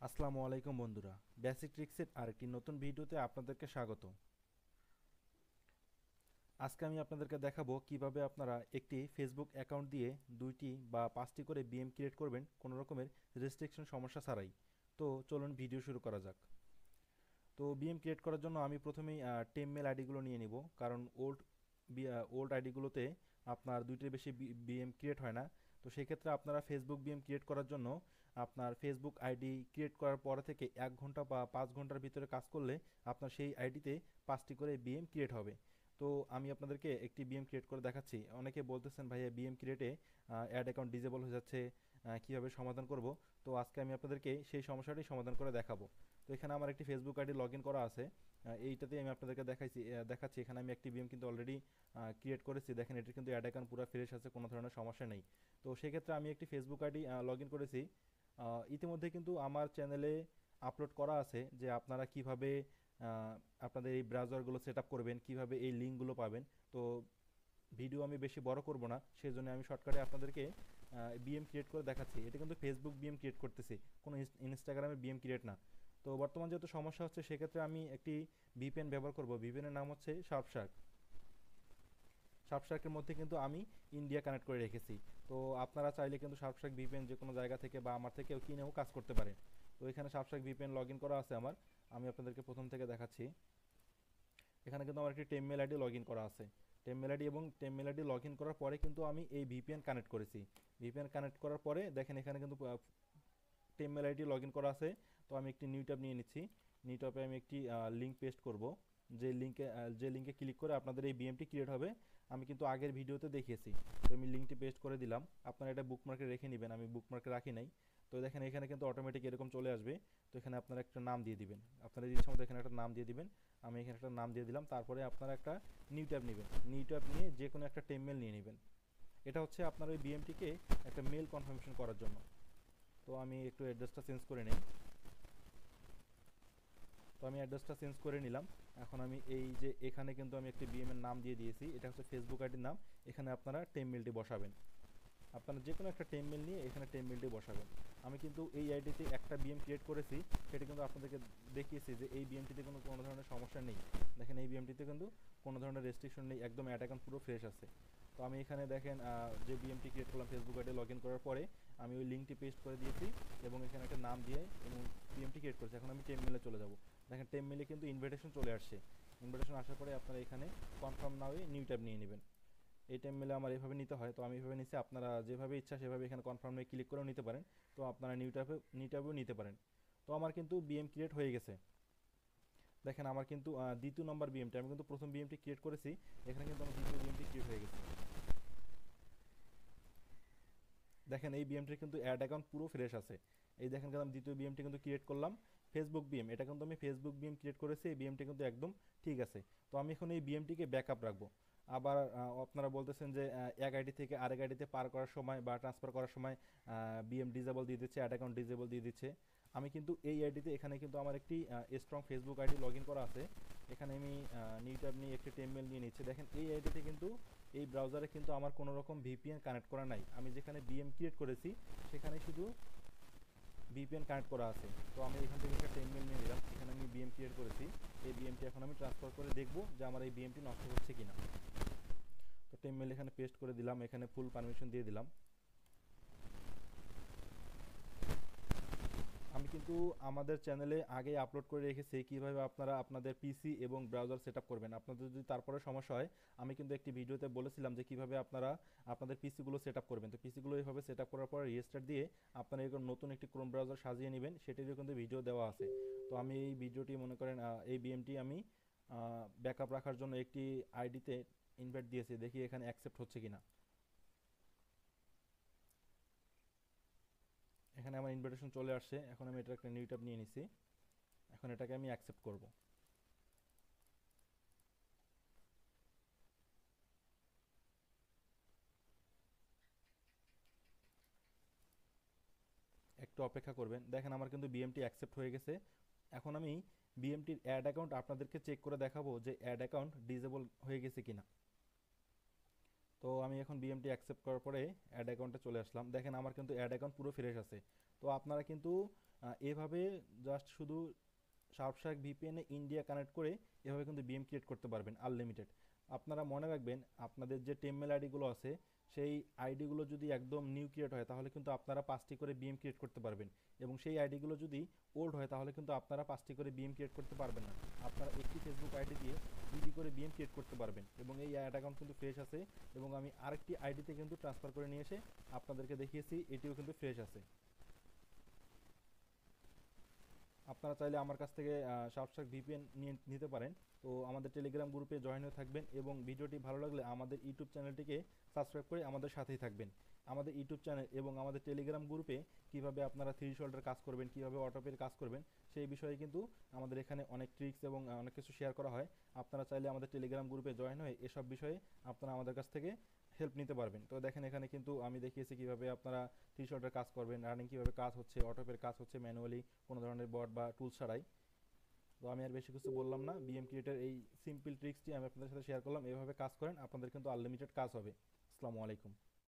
আসসালামু আলাইকুম বন্ধুরা, বেসিক ট্রিক্সের আরেকটি নতুন ভিডিওতে আপনাদেরকে স্বাগত। আজকে আমি আপনাদেরকে দেখাবো কিভাবে আপনারা একটি ফেসবুক অ্যাকাউন্ট দিয়ে 2টি বা 5টি করে বিএম ক্রিয়েট করবেন কোনো রকমের রেস্ট্রিকশন সমস্যা ছাড়াই। তো চলুন ভিডিও শুরু করা যাক। তো বিএম ক্রিয়েট করার জন্য আমি প্রথমেই টেমমেল আইডিগুলো নিয়ে নিব, কারণ ওল্ড আইডিগুলোতে আপনার 2টির বেশি বিএম ক্রিয়েট হয় না। তো সেক্ষেত্রে আপনারা ফেসবুক বিএম ক্রিয়েট করার জন্য আপনার ফেসবুক আইডি ক্রিয়েট করার পর থেকে 1 ঘন্টা বা 5 ঘন্টার ভিতরে কাজ করলে আপনার সেই আইডিতে 5টি করে বিএম ক্রিয়েট হবে। তো আমি আপনাদেরকে একটি বিএম ক্রিয়েট করে দেখাচ্ছি। অনেকে বলতেছেন ভাইয়া বিএম ক্রিয়েটে অ্যাড অ্যাকাউন্ট ডিজেবল হয়ে যাচ্ছে, কীভাবে সমাধান করব। তো আজকে আমি আপনাদেরকে সেই সমস্যাটি সমাধান করে দেখাবো। তো এখানে আমার একটি ফেসবুক আইডি লগ ইন করা আছে। এইটাতেই আমি আপনাদেরকে দেখাচ্ছি। এখানে আমি একটি বিএম কিন্তু অলরেডি ক্রিয়েট করেছি। দেখেন এটির কিন্তু অ্যাড অ্যাকাউন্ট পুরো ফ্রেশ আছে, কোনো ধরনের সমস্যা নেই। তো সেক্ষেত্রে আমি একটি ফেসবুক আইডি লগ ইন করেছি। ইতিমধ্যে কিন্তু আমার চ্যানেলে আপলোড করা আছে যে আপনারা কিভাবে আপনাদের এই ব্রাউজারগুলো সেট আপ করবেন, কিভাবে এই লিঙ্কগুলো পাবেন। তো ভিডিও আমি বেশি বড় করব না, সেই জন্য আমি শর্টকাটে আপনাদেরকে বিএম ক্রিয়েট করে দেখাচ্ছি। এটা কিন্তু ফেসবুক বিএম ক্রিয়েট করতেছি, কোনো ইনস্টাগ্রামে বিএম ক্রিয়েট না। তো বর্তমান যেহেতু সমস্যা হচ্ছে, সেক্ষেত্রে আমি একটি ভিপিএন ব্যবহার করব। ভিপিএনের নাম হচ্ছে শার্পশার্ক। শার্পশার্কের মধ্যে কিন্তু আমি ইন্ডিয়া কানেক্ট করে রেখেছি। তো আপনারা চাইলে কিন্তু শার্পশার্ক ভিপিএন যে কোনো জায়গা থেকে বা আমার থেকেও কিনেও কাজ করতে পারেন। তো এখানে শার্পশার্ক ভিপিএন লগ ইন করা আছে আমার। আমি আপনাদেরকে প্রথম থেকে দেখাচ্ছি। এখানে কিন্তু আমার একটি টেমমেল আইডি লগ ইন করা আছে। টেমমেল আইডি এবং টেমমেল আইডি লগ ইন করার পরে কিন্তু আমি এই ভিপিএন কানেক্ট করেছি। ভিপিএন কানেক্ট করার পরে দেখেন এখানে কিন্তু টেমমেল আইডি লগ ইন করা আছে। তো আমি একটি নিউ ট্যাব নিয়ে নিচ্ছি। নিউ ট্যাবে আমি একটি লিঙ্ক পেস্ট করব। যে লিঙ্কে ক্লিক করে আপনাদের এই বিএমটি ক্রিয়েট হবে, আমি কিন্তু আগের ভিডিওতে দেখিয়েছি। তো আমি লিঙ্কটি পেস্ট করে দিলাম। আপনারা এটা বুকমার্কে রেখে নেবেন, আমি বুকমার্কে রাখি নাই। তো দেখেন এখানে কিন্তু অটোমেটিক এরকম চলে আসবে। তো এখানে আপনারা একটা নাম দিয়ে দিবেন, আপনারা ইচ্ছা মতো এখানে একটা নাম দিয়ে দিবেন। আমি এখানে একটা নাম দিয়ে দিলাম। তারপরে আপনারা একটা নিউ ট্যাব নেবেন, নিউ ট্যাব নিয়ে যে কোনো একটা টেমমেল নিয়ে নেবেন। এটা হচ্ছে আপনার ওই বিএমটিকে একটা মেল কনফার্মেশন করার জন্য। তো আমি একটু অ্যাড্রেসটা চেঞ্জ করে নিই। তো আমি অ্যাড্রেসটা চেঞ্জ করে নিলাম। এখন আমি এই যে এখানে কিন্তু আমি একটি বিএম এর নাম দিয়ে দিয়েছি, এটা হচ্ছে ফেসবুক আইডির নাম। এখানে আপনারা টেমমেলটি বসাবেন। আপনারা যে কোনো একটা টেমমেল নিয়ে এখানে টেমমেলটি বসাবেন। আমি কিন্তু এই আইডিতে একটা বিএম ক্রিয়েট করেছি, সেটা কিন্তু আপনাদেরকে দেখিয়েছি যে এই বিএমটিতে কোনো ধরনের সমস্যা নেই। দেখেন এই বিএমটিতে কিন্তু কোনো ধরনের রেস্ট্রিকশন নেই, একদম অ্যাড অ্যাকাউন্ট পুরো ফ্রেশ আছে। তো আমি এখানে দেখেন যে বিএমটি ক্রিয়েট করলাম ফেসবুক আইডি লগ ইন করার পরে, আমি ওই লিঙ্কটি পেস্ট করে দিয়েছি এবং এখানে একটা নাম দিয়ে এবং বিএমটি ক্রিয়েট করেছি। এখন আমি টেমমেলে চলে যাব। দেখেন টেমমেলে কিন্তু ইনভিটেশন চলে আসছে। ইনভিটেশন আসার পরে আপনারা এখানে কনফার্ম নাও নিউ ট্যাব নিয়ে নেবেন। এই টেমমেলে আমার এভাবে নিতে হয়, তো আমি এভাবে নিচ্ছি। আপনারা যেভাবে ইচ্ছা সেভাবে এখানে কনফার্মে ক্লিক করেও নিতে পারেন। তো আপনারা নিউ ট্যাবেও নিতে পারেন। তো আমার কিন্তু বিএম ক্রিয়েট হয়ে গেছে। দেখেন আমার কিন্তু দ্বিতীয় নম্বর বিএমটি, আমি কিন্তু প্রথম বিএমটি ক্রিয়েট করেছি, এখানে কিন্তু আমার দ্বিতীয় বিএমটি ক্রিয়েট হয়ে গেছে। দেখেন এই বিএমটির কিন্তু অ্যাড অ্যাকাউন্ট পুরো ফ্রেশ আছে। এই দেখেন কিন্তু আমি দ্বিতীয় বিএমটি কিন্তু ক্রিয়েট করলাম ফেসবুক বিএম। এটা কিন্তু আমি ফেসবুক বিএম ক্রিয়েট করেছি, এই বিএমটি কিন্তু একদম ঠিক আছে। তো আমি এখন এই বিএমটিকে ব্যাকআপ রাখবো। আবার আপনারা বলতেছেন যে এক আইডি থেকে আরেক আইডিতে পার করার সময় বা ট্রান্সফার করার সময় বিএম ডিজেবল দিয়ে দিচ্ছে, অ্যাড অ্যাকাউন্ট ডিজেবল দিয়ে দিচ্ছে। আমি কিন্তু এই আইডিতে এখানে কিন্তু আমার একটি strong Facebook ID log in করা আছে। এখানে আমি নিউ ট্যাব নিয়ে একটি টেমমেল নিয়ে নিচ্ছি। দেখেন এই আইডিতে কিন্তু এই ব্রাউজারে কিন্তু আমার কোনো রকম ভিপিএন কানেক্ট করা নাই। আমি যেখানে বিএম ক্রিয়েট করেছি সেখানে শুধু ভিপিএন কানেক্ট করা আছে। তো আমি এখান থেকে একটা টেমমেল নিয়ে নিলাম। এখানে আমি বিএম ক্রিয়েট করেছি, এই বিএমটি এখন আমি ট্রান্সফার করে দেখব যে আমার এই বিএমটি নষ্ট হচ্ছে কিনা। তো টেমমেল এখানে পেস্ট করে দিলাম, এখানে ফুল পারমিশন দিয়ে দিলাম। আমি কিন্তু আমাদের চ্যানেলে আগে আপলোড করে রেখেছি কিভাবে আপনারা আপনাদের পিসি এবং ব্রাউজার সেট আপ করবেন। আপনাদের যদি তারপরে সমস্যা হয়, আমি কিন্তু একটি ভিডিওতে বলেছিলাম যে কিভাবে আপনারা আপনাদের পিসিগুলো সেট আপ করবেন। তো পিসিগুলো এইভাবে সেট আপ করার পর রিস্টার্ট দিয়ে আপনারা এরকম নতুন একটি ক্রোম ব্রাউজার সাজিয়ে নেবেন, সেটিরও কিন্তু ভিডিও দেওয়া আছে। তো আমি এই ভিডিওটি মনে করেন এই বিএমটি আমি ব্যাকআপ রাখার জন্য একটি আইডিতে ইনভাইট দিয়েছি, দেখি এখানে অ্যাকসেপ্ট হচ্ছে কিনা। এখানে আমার ইনভিটেশন চলে আসছে। এখন আমি এটা একটা নিউ ট্যাব নিয়ে নিছি, এখন এটাকে আমি অ্যাকসেপ্ট করব। একটু অপেক্ষা করবেন। দেখেন আমার কিন্তু বিএমটি অ্যাকসেপ্ট হয়ে গেছে। এখন আমি বিএমটির অ্যাড অ্যাকাউন্ট আপনাদেরকে চেক করে দেখাবো যে অ্যাড অ্যাকাউন্ট ডিসেবল হয়ে গেছে কিনা। তো আমি এখন বিএমটি অ্যাকসেপ্ট করার পরে অ্যাড অ্যাকাউন্টে চলে আসলাম। দেখেন আমার কিন্তু অ্যাড অ্যাকাউন্ট পুরো ফ্রেশ আছে। তো আপনারা কিন্তু এভাবে জাস্ট শুধু শার্ক ভিপিএনে ইন্ডিয়া কানেক্ট করে এভাবে কিন্তু বিএম ক্রিয়েট করতে পারবেন আনলিমিটেড। আপনারা মনে রাখবেন আপনাদের যে টেমমেল আইডিগুলো আছে সেই আইডিগুলো যদি একদম নিউ ক্রিয়েট হয় তাহলে কিন্তু আপনারা 5টি করে বিএম ক্রিয়েট করতে পারবেন, এবং সেই আইডিগুলো যদি ওল্ড হয় তাহলে কিন্তু আপনারা 5টি করে বিএম ক্রিয়েট করতে পারবেন না। আপনারা একটি ফেসবুক আইডি দিয়ে 2টি করে বিএম ক্রিয়েট করতে পারবেন, এবং এই অ্যাড অ্যাকাউন্ট কিন্তু ফ্রেশ আছে, এবং আমি আরেকটি আইডিতে কিন্তু ট্রান্সফার করে নিয়ে এসে আপনাদেরকে দেখিয়েছি, এটিও কিন্তু ফ্রেশ আছে। আপনারা চাইলে আমার কাছ থেকে সাবস্ট্রাক ভিপিএন নিয়ে নিতে পারেন। তো আমাদের টেলিগ্রাম গ্রুপে জয়েন হয়ে থাকবেন, এবং ভিডিওটি ভালো লাগলে আমাদের ইউটিউব চ্যানেলটিকে সাবস্ক্রাইব করে আমাদের সাথেই থাকবেন। আমাদের ইউটিউব চ্যানেল এবং আমাদের টেলিগ্রাম গ্রুপে কিভাবে আপনারা থ্রি শোল্ডার কাজ করবেন, কিভাবে অটোপের কাজ করবেন, সেই বিষয়ে কিন্তু আমাদের এখানে অনেক ট্রিক্স এবং অনেক কিছু শেয়ার করা হয়। আপনারা চাইলে আমাদের টেলিগ্রাম গ্রুপে জয়েন হয়ে এসব বিষয়ে আপনারা আমাদের কাছ থেকে হেল্প নিতে পারবেন। তো দেখেন এখানে কিন্তু আমি দেখিয়েছি কিভাবে আপনারা থ্রি শোল্ডার কাজ করবেন, রানিং কিভাবে কাজ হচ্ছে, অটোপের কাজ হচ্ছে ম্যানুয়ালি কোনো ধরনের বট বা টুলস ছাড়াই। তো আমি আর বেশি কিছু বললাম না, বিএম ক্রিয়েটের এই সিম্পল ট্রিক্সটি আমি আপনাদের সাথে শেয়ার করলাম। এভাবে কাজ করেন, আপনাদের কিন্তু আনলিমিটেড কাজ হবে। আসসালামু আলাইকুম।